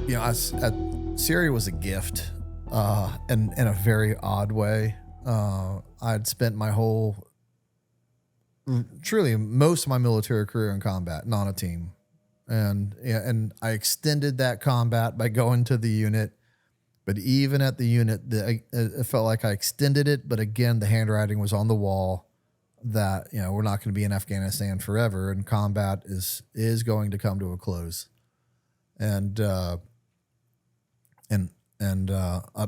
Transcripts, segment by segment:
Syria was a gift, in a very odd way. I'd spent truly most of my military career in combat, not on a team, and I extended that combat by going to the unit. But even at the unit, it felt like I extended it. But again, the handwriting was on the wall that we're not going to be in Afghanistan forever, and combat is going to come to a close. And up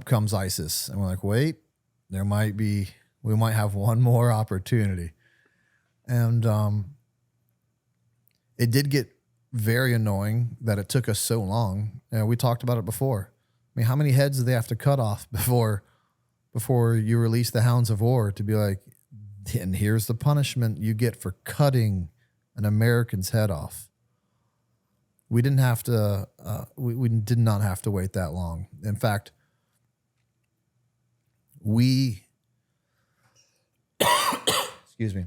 comes ISIS, and we're like, wait, we might have one more opportunity. And it did get very annoying that it took us so long. We talked about it before. I mean, how many heads do they have to cut off before you release the hounds of war to be like, and here's the punishment you get for cutting an American's head off? We didn't have to. We did not have to wait that long. In fact, excuse me.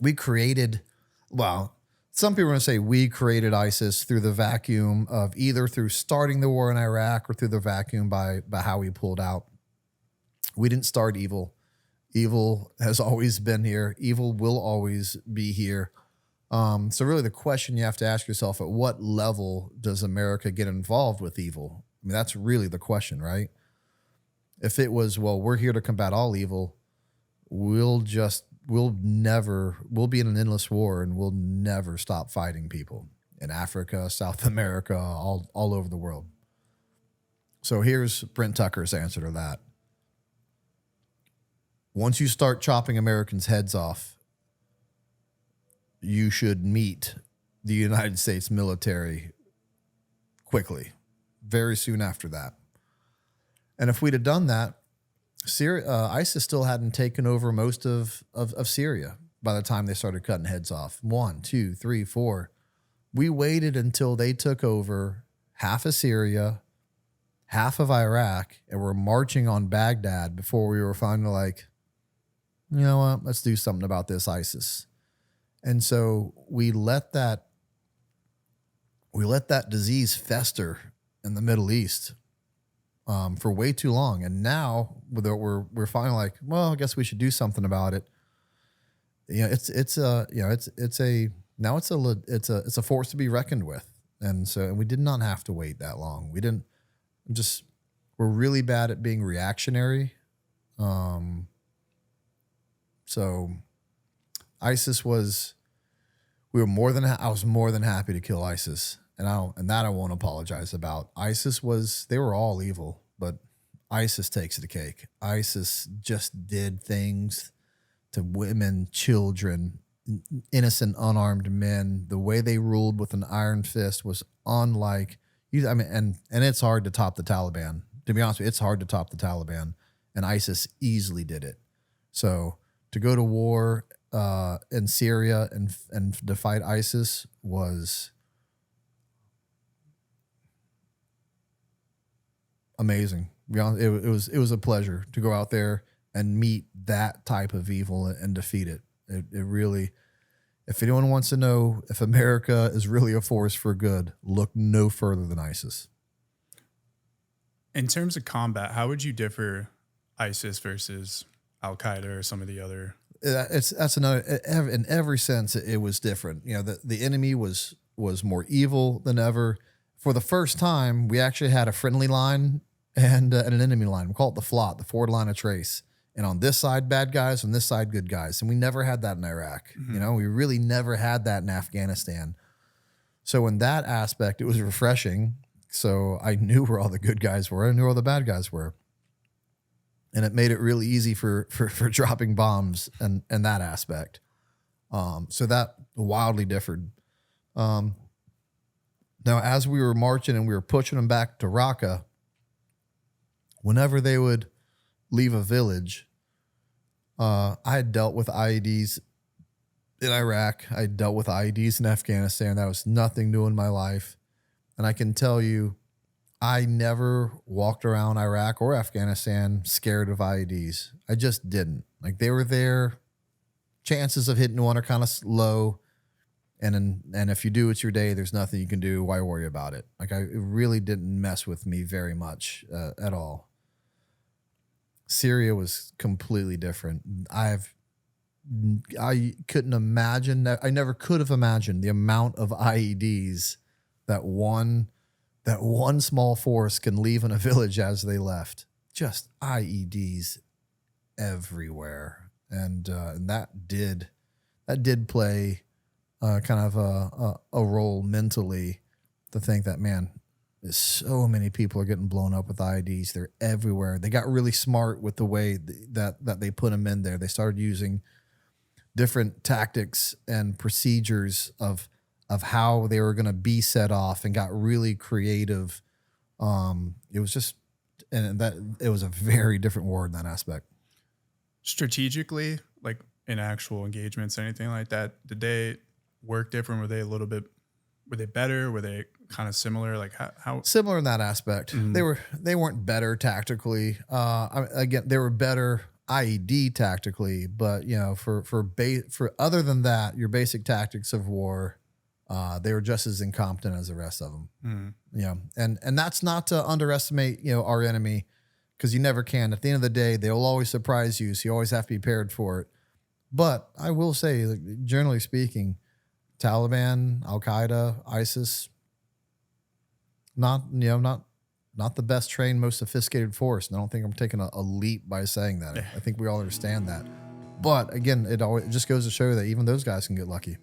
We created. Well, some people are going to say we created ISIS through the vacuum of either through starting the war in Iraq or through the vacuum by how we pulled out. We didn't start evil. Evil has always been here. Evil will always be here. So really the question you have to ask yourself, at what level does America get involved with evil? I mean, that's really the question, right? If it was, well, we're here to combat all evil, we'll be in an endless war and we'll never stop fighting people in Africa, South America, all over the world. So here's Brent Tucker's answer to that. Once you start chopping Americans' heads off, you should meet the United States military quickly, very soon after that. And if we'd have done that, ISIS still hadn't taken over most of Syria by the time they started cutting heads off. 1, 2, 3, 4. We waited until they took over half of Syria, half of Iraq, and were marching on Baghdad before we were finally like, you know what, let's do something about this ISIS. And so we let that disease fester in the Middle East for way too long, and now we're finally like, well, I guess we should do something about it. It's a force to be reckoned with, and we did not have to wait that long. We're really bad at being reactionary. So ISIS was. I was more than happy to kill ISIS. And that I won't apologize about. They were all evil, but ISIS takes the cake. ISIS just did things to women, children, innocent, unarmed men. The way they ruled with an iron fist was unlike, and it's hard to top the Taliban. To be honest with you, it's hard to top the Taliban, and ISIS easily did it. So to go to war in Syria and to fight ISIS was amazing. It was a pleasure to go out there and meet that type of evil and defeat it. It really, if anyone wants to know if America is really a force for good, look no further than ISIS. In terms of combat, how would you differ ISIS versus Al-Qaeda or some of the other? That's another. In every sense, it was different. The enemy was more evil than ever. For the first time, we actually had a friendly line and an enemy line. We call it the FLOT, the forward line of trace. And on this side, bad guys. On this side, good guys. And we never had that in Iraq. Mm-hmm. We really never had that in Afghanistan. So in that aspect, it was refreshing. So I knew where all the good guys were. I knew where all the bad guys were. And it made it really easy for dropping bombs and that aspect. So that wildly differed. Now, as we were marching and we were pushing them back to Raqqa, whenever they would leave a village, I had dealt with IEDs in Iraq. I had dealt with IEDs in Afghanistan. That was nothing new in my life. And I can tell you, I never walked around Iraq or Afghanistan scared of IEDs. I just didn't. Like, they were there. Chances of hitting one are kind of low. And if you do, it's your day. There's nothing you can do. Why worry about it? Like it really didn't mess with me very much at all. Syria was completely different. I couldn't imagine that. I never could have imagined the amount of IEDs that one small force can leave in a village as they left. Just IEDs everywhere, and that did play kind of a role mentally, to think that, man, so many people are getting blown up with IEDs. They're everywhere. They got really smart with the way that they put them in there. They started using different tactics and procedures of how they were going to be set off, and got really creative. It was just, and that it was a very different war in that aspect. Strategically, like in actual engagements, anything like that, did they work different? Were they better? Were they kind of similar? Like how similar in that aspect? Mm-hmm. They weren't better tactically. Again, they were better IED tactically, but for other than that, your basic tactics of war, they were just as incompetent as the rest of them. And that's not to underestimate our enemy, because you never can. At the end of the day, they will always surprise you, so you always have to be prepared for it. But I will say, like, generally speaking, Taliban, Al Qaeda, ISIS, not the best trained, most sophisticated force. And I don't think I'm taking a leap by saying that. I think we all understand that. But again, it just goes to show that even those guys can get lucky.